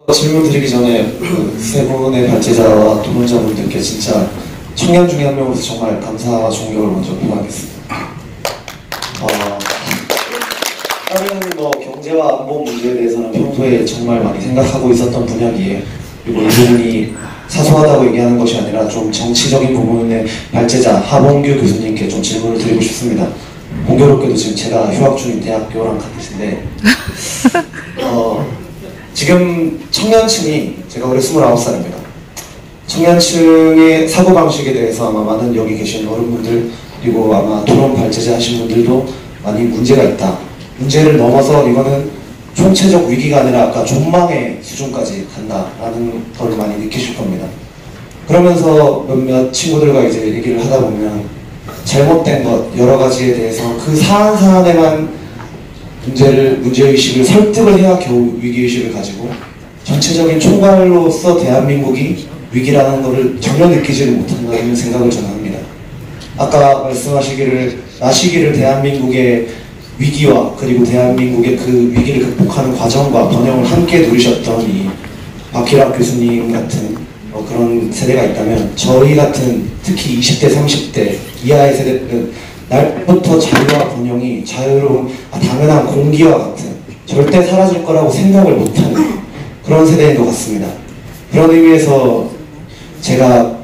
질문 드리기 전에 세 분의 발제자와 토론자분들께 진짜 청년 중에 한 명으로서 정말 감사와 존경을 먼저 표하겠습니다. 다른 경제와 안보 문제에 대해서는 평소에 정말 많이 생각하고 있었던 분야기에, 그리고 이 부분이 사소하다고 얘기하는 것이 아니라 좀 정치적인 부분의 발제자 하봉규 교수님께 좀 질문을 드리고 싶습니다. 공교롭게도 지금 제가 휴학 중인 대학교랑 같으신데 지금 청년층이, 제가 올해 29살입니다. 청년층의 사고방식에 대해서 아마 많은 여기 계신 어른분들, 그리고 아마 토론 발제자 하신 분들도 많이 문제가 있다. 문제를 넘어서 이거는 총체적 위기가 아니라 아까 존망의 수준까지 간다라는 걸 많이 느끼실 겁니다. 그러면서 몇몇 친구들과 이제 얘기를 하다 보면 잘못된 것, 여러 가지에 대해서 그 사안에만 문제의식을 설득을 해야 겨우 위기의식을 가지고, 전체적인 총괄로서 대한민국이 위기라는 것을 전혀 느끼지를 못한다는 생각을 저는 합니다. 아까 말씀하시기를, 나시기를 대한민국의 위기와 그리고 대한민국의 그 위기를 극복하는 과정과 번영을 함께 누리셨던 이 박희락 교수님 같은 그런 세대가 있다면, 저희 같은 특히 20대, 30대 이하의 세대는 날부터 자유와 번영이 자유로운 당연한 공기와 같은, 절대 사라질 거라고 생각을 못하는 그런 세대인 것 같습니다. 그런 의미에서 제가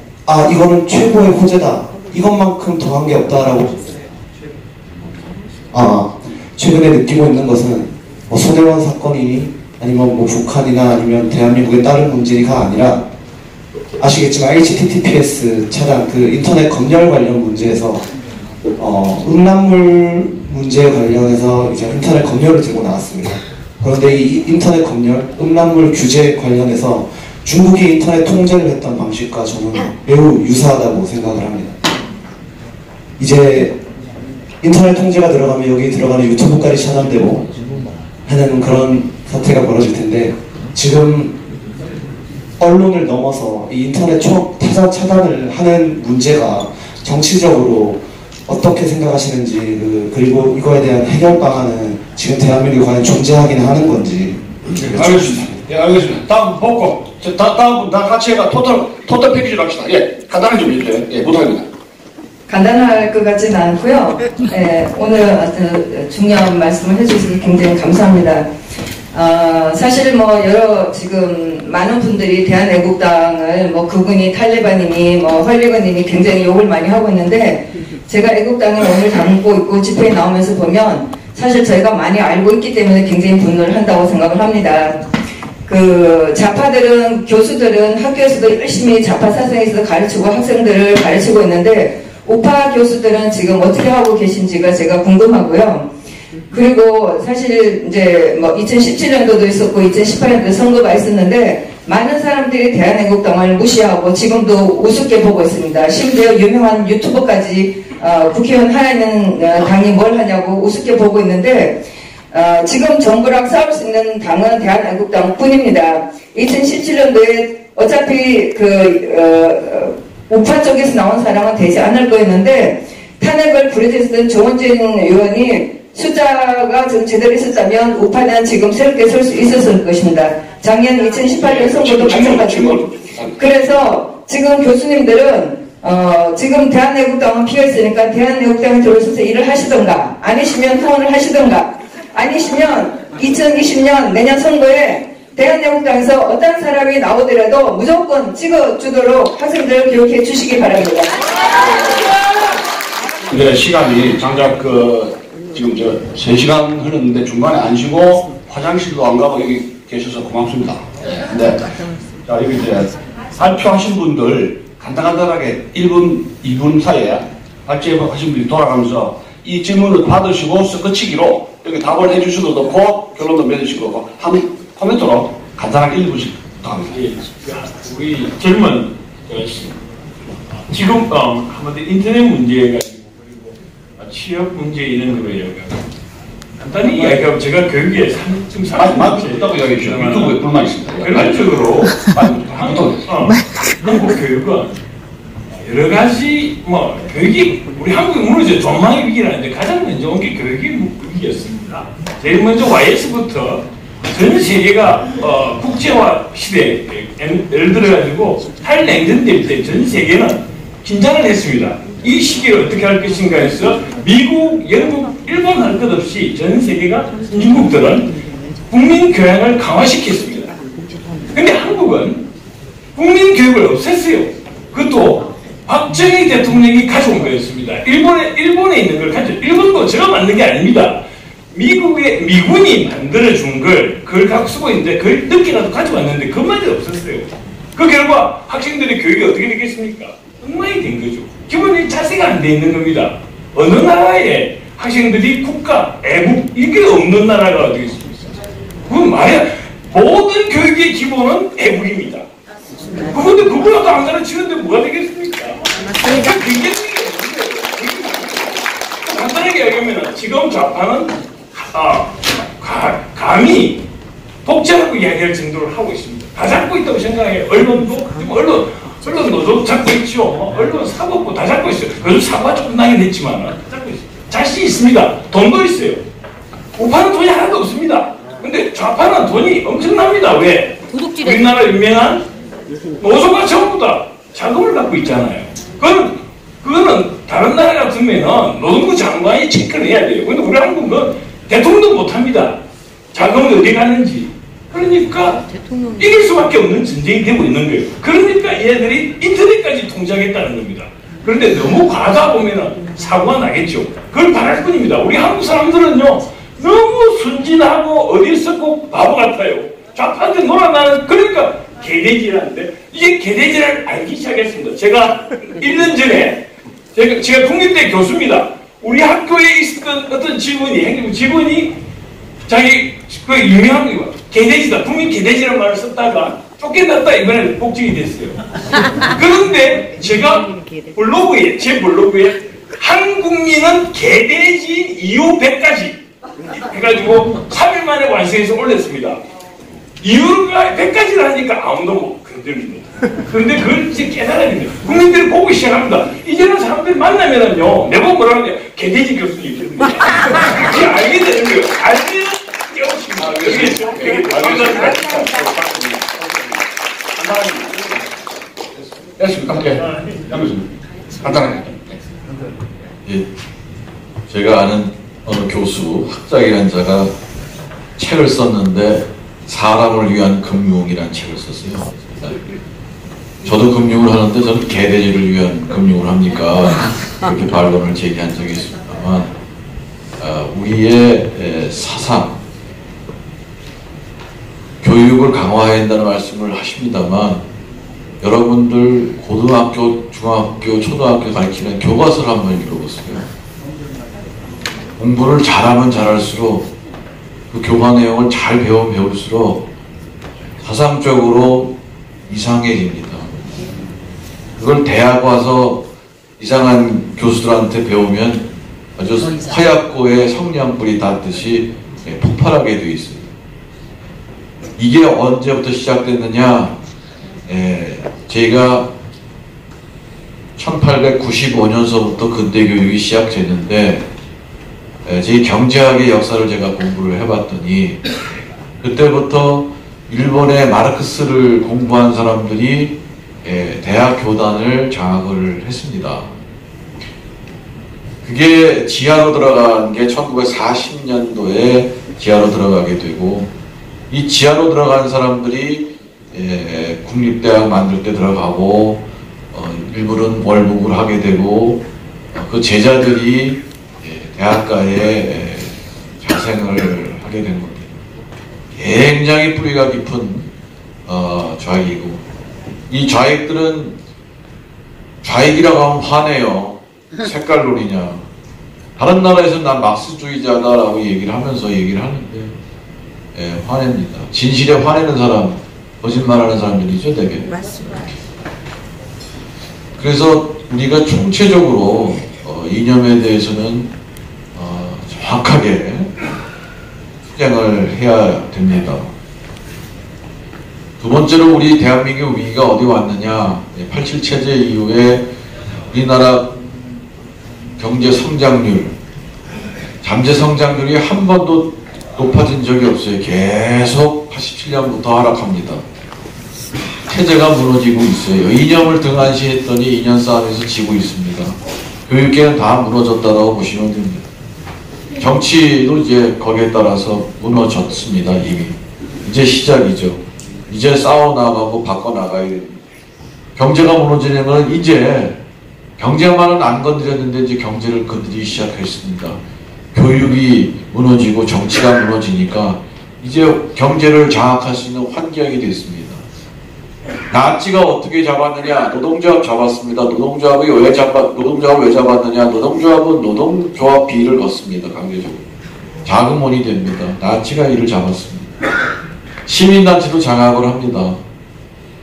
이거는 최고의 호재다, 이것만큼 더한 게 없다라고 최근에 느끼고 있는 것은 손혜원 사건이니 아니면 북한이나 아니면 대한민국의 다른 문제가 아니라, 아시겠지만 HTTPS 차단, 그 인터넷 검열 관련 문제에서 음란물 문제에 관련해서 이제 인터넷 검열을 들고 나왔습니다. 그런데 이 인터넷 검열, 음란물 규제 관련해서 중국이 인터넷 통제를 했던 방식과 저는 매우 유사하다고 생각을 합니다. 이제 인터넷 통제가 들어가면 여기 들어가는 유튜브까지 차단되고 하는 그런 사태가 벌어질 텐데, 지금 언론을 넘어서 이 인터넷 차단을 하는 문제가 정치적으로 어떻게 생각하시는지, 그리고 이거에 대한 해결 방안은 지금 대한민국이 과연 존재하긴 하는 건지. 알겠습니다. 예, 알겠습니다. 다음 보고, 다음 분 다 같이 해가 토탈 패키지로 합시다. 예, 간단하게 좀 해주세요. 예, 부탁합니다. 간단할 것 같지는 않고요. 예, 오늘 아주 중요한 말씀을 해주셔서 굉장히 감사합니다. 사실 여러 지금 많은 분들이 대한애국당을 그분이 탈레반이니 헐리건이니 굉장히 욕을 많이 하고 있는데, 제가 애국당에 몸을 담고 있고 집회에 나오면서 보면 사실 저희가 많이 알고 있기 때문에 굉장히 분노를 한다고 생각을 합니다. 좌파들은, 교수들은 학교에서도 열심히 좌파 사상에서 가르치고 학생들을 가르치고 있는데, 우파 교수들은 지금 어떻게 하고 계신지가 제가 궁금하고요. 그리고 사실 이제 2017년도도 있었고 2018년도 선거가 있었는데, 많은 사람들이 대한애국당을 무시하고 지금도 우습게 보고 있습니다. 심지어 유명한 유튜버까지 국회의원 하나 있는 당이 뭘 하냐고 우습게 보고 있는데, 지금 정부랑 싸울 수 있는 당은 대한애국당 뿐입니다. 2017년도에 어차피 우파 쪽에서 나온 사람은 되지 않을 거였는데, 탄핵을 부르짖었던 조원진 의원이 숫자가 좀 제대로 있었다면 우파는 지금 새롭게 설 수 있었을 것입니다. 작년 2018년 선거도 마찬가지고. 그래서 지금 교수님들은 지금 대한애국당은 비어있으니까 대한애국당에 들어서서 일을 하시던가, 아니시면 후원을 하시던가, 아니시면 2020년 내년 선거에 대한애국당에서 어떤 사람이 나오더라도 무조건 찍어주도록 학생들을 교육해 주시기 바랍니다. 네, 시간이 장작 지금 3시간 흐르는데 중간에 안 쉬고 화장실도 안 가고 여기 계셔서 고맙습니다. 네. 자, 여기 이제 발표하신 분들 간단하게 1분, 2분 사이에 발제하신 분들이 돌아가면서 이 질문을 받으시고 끝이기로 여기 답을 해주셔도 넣고 결론도 맺으시고 한 코멘트로 간단하게 1분씩 부탁합니다. 예, 우리 젊은 지금 한마디 인터넷 문제가 취업 문제 이런 거예요. 간단히 이야기하면 제가 교육에 지금 30년째 있다고 이야기해 주시죠. 유튜브에 불만 있습니다. 결론적으로 한국 교육은 여러 가지 교육이 우리 한국이 무너져 존망의 위기라는데 가장 먼저 온 게 교육의 위기였습니다. 제일 먼저 YS부터 전 세계가 국제화 시대, 예를 들어가지고 탈냉전될 때 전 세계는 긴장을 했습니다. 이 시기를 어떻게 할 것인가 해서 미국, 영국, 일본 할 것 없이 전 세계가 선진국들은 국민 교양을 강화시켰습니다. 근데 한국은 국민 교육을 없앴어요. 그것도 박정희 대통령이 가져온 거였습니다. 일본에 있는 걸 일본도 제가 만든 게 아닙니다. 미군이 만들어준 그걸 갖고 쓰고 있는데 그걸 늦게라도 가져왔는데 그것만이 없었어요. 그 결과 학생들의 교육이 어떻게 되겠습니까? 엉망이 된 거죠. 기본적인 자세가 안 돼 있는 겁니다. 어느 나라에 학생들이 국가, 애국 이게 없는 나라가 어디 있습니까? 그건 말이야. 모든 교육의 기본은 애국입니다. 그런데 그거라도 안 가르치는데 뭐가 되겠습니까? 그러니까 굉장히 간단하게 얘기하면 지금 좌파는 감히 독재라고 이야기할 정도를 하고 있습니다. 다 잡고 있다고 생각해요. 언론도 언론도 잡고 있죠. 언론 사법부 다 잡고 있어요. 요즘 사고가 조금 나긴 했지만 잡고 있어요. 자신 있습니다. 돈도 있어요. 우파는 돈이 하나도 없습니다. 근데 좌파는 돈이 엄청납니다. 왜? 우리나라 유명한 노조가 전부 다 자금을 갖고 있잖아요. 그거는 다른 나라 같으면은 노동부 장관이 체크를 해야 돼요. 근데 우리 한국은 대통령도 못합니다. 자금이 어디 가는지. 그러니까 이길 수밖에 없는 전쟁이 되고 있는 거예요. 그러니까 얘네들이 인터넷까지 통제하겠다는 겁니다. 그런데 너무 과하다 보면은 사고가 나겠죠. 그걸 바랄 뿐입니다. 우리 한국 사람들은요 너무 순진하고 어리석고 꼭 바보 같아요. 좌파한테 놀아나는 그러니까 개돼지라는데 이제 개돼지를 알기 시작했습니다. 제가 1년 전에 제가 국립대 교수입니다. 우리 학교에 있었던 어떤 행정부 직원이 자기 그 유명한 거 개돼지다. 국민 개돼지라는 말을 썼다가 쫓겨났다 이번에 복직이 됐어요. 그런데 제가 제 블로그에 한 국민은 개돼지인 이유 100가지 해가지고 3일 만에 완성해서 올렸습니다. 이유가 100가지를 하니까 아무도 못 건드립니다. 그런데 그걸 이제 깨달아야 됩니다. 국민들이 보기 시작합니다. 이제는 사람들이 만나면은요, 매번 뭐라 하냐, 개돼지 교수님 이렇게 알게 되는 거예요. 알면 깨우칩니다. 아시겠죠? 됐습니까? 예. 간단하게. 예. 제가 아는 어느 교수, 학자이라는 자가 책을 썼는데 사람을 위한 금융이라는 책을 썼어요. 저도 금융을 하는데 저는 개돼지를 위한 금융을 합니까? 그렇게 반론을 제기한 적이 있습니다만 우리의 사상, 교육을 강화해야 한다는 말씀을 하십니다만 여러분들 고등학교, 중학교, 초등학교 가르치는 교과서를 한번 읽어보세요. 공부를 잘하면 잘할수록 그 교과 내용을 잘 배우면 배울수록 사상적으로 이상해집니다. 그걸 대학 와서 이상한 교수들한테 배우면 아주 화약고에 성냥불이 닿듯이 폭발하게 되어 있어요. 이게 언제부터 시작됐느냐? 제가 1895년서부터 근대교육이 시작됐는데 제 경제학의 역사를 제가 공부를 해봤더니 그때부터 일본의 마르크스를 공부한 사람들이 대학 교단을 장악을 했습니다. 그게 지하로 들어간 게 1940년도에 지하로 들어가게 되고 이 지하로 들어간 사람들이 국립대학 만들 때 들어가고 일부는 월북을 하게 되고 그 제자들이 대학가에 자생을 하게 된 겁니다. 굉장히 뿌리가 깊은 좌익이고 이 좌익들은 좌익이라고 하면 화내요. 색깔놀이냐. 다른 나라에서는 난 막스주의자다라고 얘기를 하면서 얘기를 하는데 화냅니다. 진실에 화내는 사람, 거짓말하는 사람들이죠, 되게. 맞습니다. 그래서 우리가 총체적으로 이념에 대해서는 정확하게 투쟁을 해야 됩니다. 두 번째로 우리 대한민국 위기가 어디 왔느냐. 87 체제 이후에 우리나라 경제 성장률, 잠재 성장률이 한 번도 높아진 적이 없어요. 계속 87년부터 하락합니다. 체제가 무너지고 있어요. 이념을 등한시했더니 이념 싸움에서 지고 있습니다. 교육계는 다 무너졌다고 보시면 됩니다. 정치도 이제 거기에 따라서 무너졌습니다. 이미. 이제 시작이죠. 이제 싸워나가고 바꿔나가야 됩니다. 경제가 무너지는 건 이제 경제만은 안 건드렸는데 이제 경제를 건드리기 시작했습니다. 교육이 무너지고 정치가 무너지니까 이제 경제를 장악할 수 있는 환경이 됐습니다. 나치가 어떻게 잡았느냐? 노동조합 잡았습니다. 노동조합이 왜 잡았느냐? 노동조합은 노동조합 비리를 걷습니다. 강제적으로. 자금원이 됩니다. 나치가 이를 잡았습니다. 시민단체도 장악을 합니다.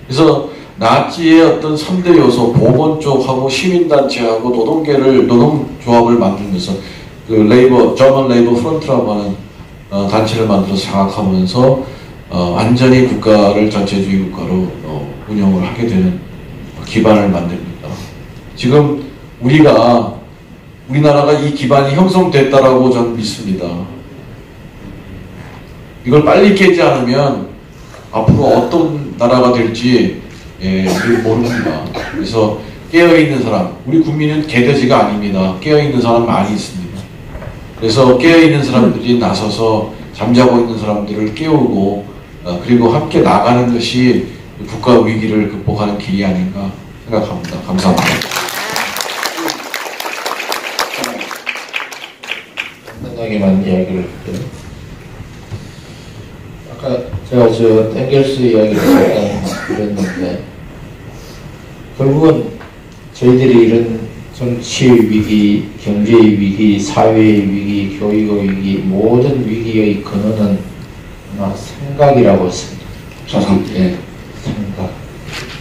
그래서 나치의 어떤 3대 요소, 보건 쪽하고 시민단체하고 노동조합을 만들면서 그 저먼 레이버 프런트라고 하는 단체를 만들어서 장악하면서 완전히 국가를 전체주의 국가로 운영을 하게 되는 기반을 만듭니다. 지금 우리나라가 이 기반이 형성됐다라고 저는 믿습니다. 이걸 빨리 깨지 않으면 앞으로 어떤 나라가 될지 모릅니다. 그래서 깨어있는 사람, 우리 국민은 개돼지가 아닙니다. 깨어있는 사람 많이 있습니다. 그래서 깨어있는 사람들이 나서서 잠자고 있는 사람들을 깨우고 그리고 함께 나가는 것이 국가 위기를 극복하는 길이 아닌가 생각합니다. 감사합니다. 간단하게만 이야기를 할게요. 아까 제가 땡겔스 이야기를 잠깐 드렸는데 결국은 저희들이 이런 정치 위기, 경제 위기, 사회 위기, 교육의 위기, 모든 위기의 근원은 아마 생각이라고 했습니다. 사상, 예. 생각.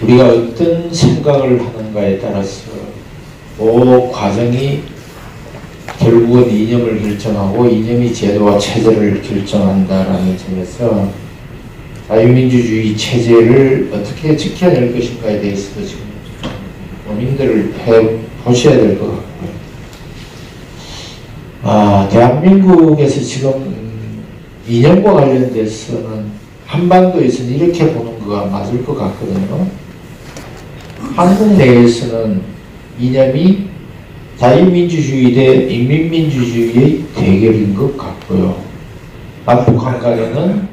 우리가 어떤 생각을 하는가에 따라서 그 과정이 결국은 이념을 결정하고 이념이 제도와 체제를 결정한다라는 점에서 자유민주주의 체제를 어떻게 지켜낼 것인가에 대해서도 지금 고민들을 해보셔야 될 것 같고요. 대한민국에서 지금 이념과 관련돼서는 한반도에서는 이렇게 보는 거가 맞을 것 같거든요. 한국 내에서는 이념이 자유민주주의 대 인민민주주의의 대결인 것 같고요. 남북 한강에는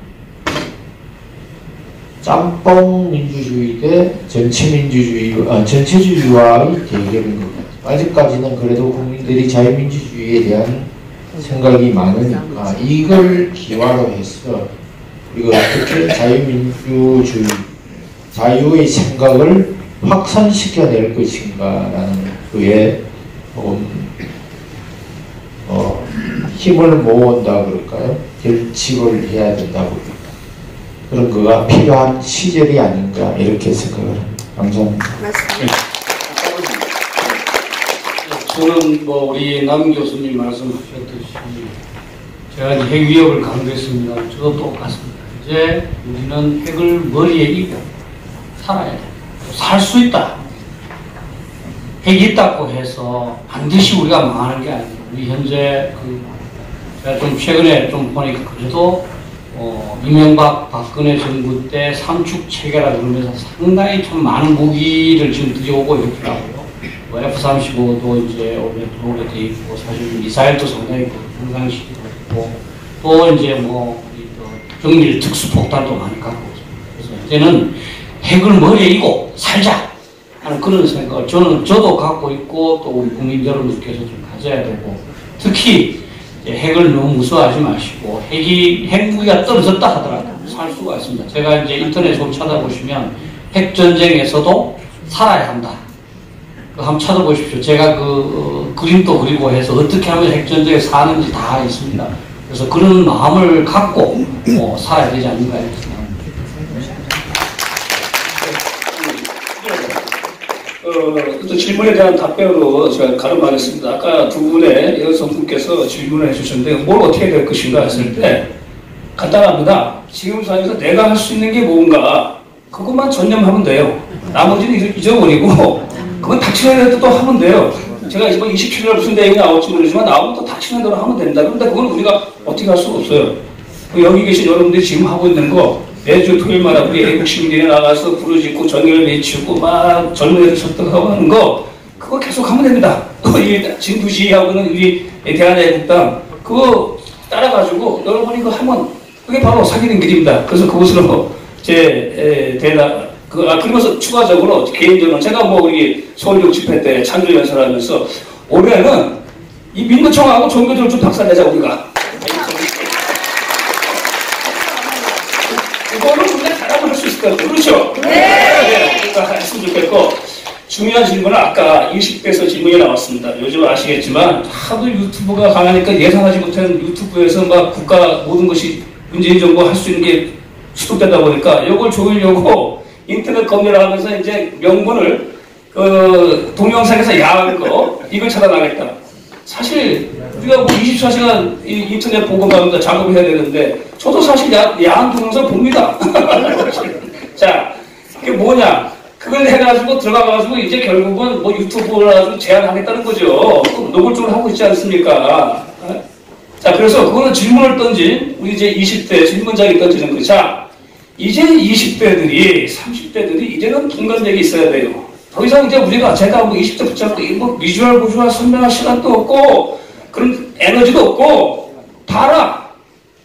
짬뽕 민주주의 대 전체주의와의 대결인 것 같아요. 아직까지는 그래도 국민들이 자유민주주의에 대한 생각이 많으니까 이걸 기화로 해서 우리가 어떻게 자유민주주의, 자유의 생각을 확산시켜낼 것인가라는 그에 힘을 모은다 그럴까요? 결집을 해야 된다고 그럴까요? 그런 거가 필요한 시절이 아닌가 이렇게 생각을 합니다. 감사합니다. 저는 우리 남 교수님 말씀하셨듯이 제가 이제 핵 위협을 강조했습니다. 저도 똑같습니다. 이제 우리는 핵을 머리에 이고 살아야 돼. 살 수 있다. 핵이 있다고 해서 반드시 우리가 망하는 게 아니에요. 우리 현재 제가 좀 최근에 좀 보니까 그래도 이명박 박근혜 정부 때 삼축 체계라 그러면서 상당히 좀 많은 무기를 지금 들여오고 있더라고요. F-35도 이제 올해 들어오게 돼 있고 사실 미사일도 상당히 평상시도 있고 또 이제 정밀 특수폭탄도 많이 갖고 있습니다. 그래서 이제는 핵을 머리에 이고 살자 하는 그런 생각을 저도 갖고 있고 또 우리 국민 여러분들께서 좀 가져야 되고 특히 핵을 너무 무서워하지 마시고 핵무기가 떨어졌다 하더라도 살 수가 있습니다. 제가 이제 인터넷으로 찾아보시면 핵전쟁에서도 살아야 한다. 한번 찾아보십시오. 제가 그림도 그리고 해서 어떻게 하면 핵전쟁에 사는지 다 있습니다. 그래서 그런 마음을 갖고 살아야 되지 않는가 이렇게 생각합니다. 질문에 대한 답변으로 제가 가름하겠습니다. 아까 두 분의 여성분께서 질문을 해주셨는데 뭘 어떻게 될 것인가 했을 때 간단합니다. 지금 상황에서 내가 할 수 있는 게 뭔가 그것만 전념하면 돼요. 나머지는 잊어버리고 그건 닥치는 대로 또 하면 돼요. 제가 이번 27일 무슨 내용이 나올지 모르지만 나오면 또 닥치는 대로 하면 된다. 그런데 그건 우리가 어떻게 할 수가 없어요. 여기 계신 여러분들이 지금 하고 있는 거 매주 토요일마다 우리 애국 시민들이 나가서 부르짖고 정의를 외치고 막 젊은 애들 설득하고 하는 거 그거 계속 하면 됩니다. 이 진두지휘하고는 우리 대한애국당 그거 따라가지고 여러분이 그거 하면 그게 바로 사귀는 길입니다. 그래서 그것으로 그러면서 추가적으로 개인적으로 제가 뭐 우리 서울역 집회 때 찬조 연설을 하면서 올해는 이 민노총하고 종교들을 좀 박살내자 우리가. 그거는 우리가 잘하면 할 수 있을 것 같아요. 그렇죠? 네. 그러니까 했으면 좋겠고 중요한 질문은 아까 20대에서 질문이 나왔습니다. 요즘 아시겠지만 하도 유튜브가 강하니까 예상하지 못한 유튜브에서 막 국가 모든 것이 문재인 정부 할 수 있는 게 수독되다 보니까 이걸 조이려고 인터넷 검열을 하면서 이제 명분을 동영상에서 야한 거 이걸 차단하겠다. 사실 우리가 뭐 24시간 인터넷 보고받는다 작업을 해야 되는데 저도 사실 야한 동영상 봅니다. 자, 그게 뭐냐? 그걸 해가지고 들어가가지고 이제 결국은 뭐 유튜브를 가지고 제한하겠다는 거죠. 노골적으로 하고 있지 않습니까? 자, 그래서 그거는 질문을 던진 우리 이제 20대 질문자가 던지는 거. 자, 이제 20대들이 30대들이 이제는 분간력이 있어야 돼요. 더 이상 이제 우리가 제가 뭐 20대 붙잡고 뭐 비주얼 설명할 시간도 없고 그런 에너지도 없고 봐라.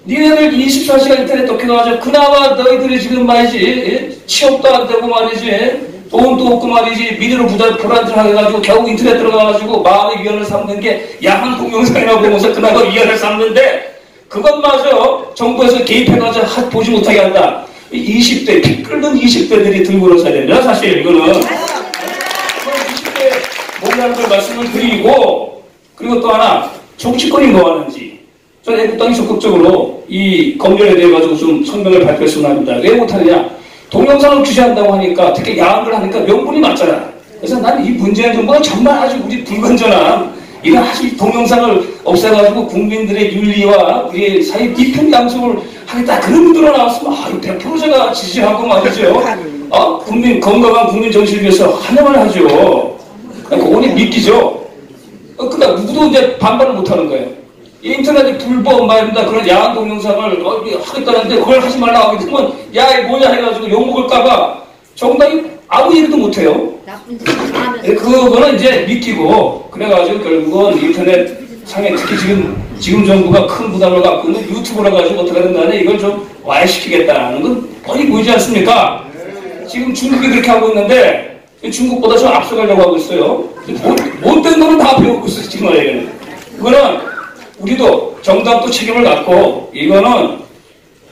니네들 24시간 인터넷 독해가지고 그나마 너희들이 지금 말이지 취업도 안 되고 말이지 돈도 없고 말이지 미래로 불안정하게 해가지고 결국 인터넷 들어가가지고 마음의 위안을 삼는 게 야한 동영상이라고 보면서 그나마 위안을 삼는데 그것마저 정부에서 개입해가지고 보지 못하게 한다. 20대 피 끓는 20대들이 들고 일어서야 됩니다. 사실 이거는 20대 뭐라는 걸 말씀을 드리고 그리고 또 하나 정치권이 뭐 하는지 저는 애국당이 적극적으로 이 검열에 대해 가지고 좀 성명을 발표했으면 합니다. 왜 못하느냐? 동영상을 규제한다고 하니까 특히 야한 걸 하니까 명분이 맞잖아. 그래서 난 이 문재인 정부가 정말 아주 우리 불건전한 이런 아주 동영상을 없애가지고 국민들의 윤리와 우리 사회 깊은 양성을 하겠다 그런 분들이 나왔으면 100% 제가 지지하고 말이죠. 국민 건강한 국민 정신을 위해서 환영을 하죠. 그거는 믿기죠. 그러니까 누구도 이제 반발을 못하는 거예요. 인터넷이 불법 말입니다. 그런 야한 동영상을 하겠다는데 그걸 하지 말라고 하게 되면 야 이거 뭐냐 해가지고 욕먹을까봐 정당이 아무 얘기도 못해요. 그거는 이제 믿기고 그래가지고 결국은 인터넷 상에 특히 지금 정부가 큰 부담을 갖고 있는 유튜브를 가지고 어떻게 된다네 이걸 좀 와해시키겠다는 건 뻔히 보이지 않습니까? 지금 중국이 그렇게 하고 있는데 중국보다 좀 앞서가려고 하고 있어요. 못된 거는 다 배우고 있어요. 지금 말이에요. 그거는 우리도 정당도 책임을 갖고 이거는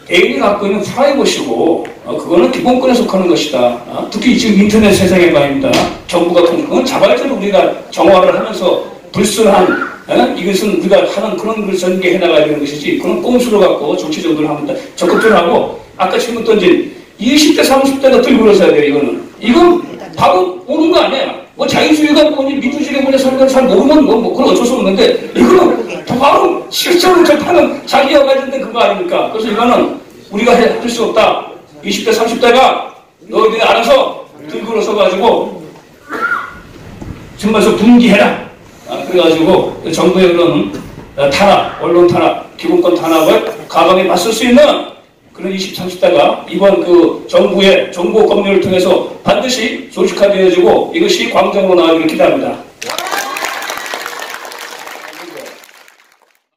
개인이 갖고 있는 프라이버시고 그거는 기본권에 속하는 것이다. 특히 지금 인터넷 세상에 말입니다. 정부가 그건 자발적으로 우리가 정화를 하면서 불순한 이것은 우리가 하는 그런 걸 전개해 나가야 되는 것이지 그런 꼼수를 갖고 정치적으로 합니다. 적극적으로 하고 아까 질문 던진 20대 30대가 들고 일어서야 돼요. 이건 바로 오는 거 아니야. 뭐 자유주의가 뭐니 민주주의가 뭐니 설명을 잘 모르면 뭐 그건 어쩔 수 없는데 이거는 바로 실제로 접하는 자기와 관련된 그거 아닙니까? 그래서 이거는 우리가 할 수 없다. 20대 30대가 너희들이 알아서 들고 일어서가지고 정말서 분기해라. 그래가지고 정부의 그런 탄압, 언론 탄압, 기본권 탄압을 가방에 맞설 수 있는 그런 20, 30대가 이번 그 정부의 정보 검열을 통해서 반드시 조직화되어지고 이것이 광장으로 나가기를 기대합니다.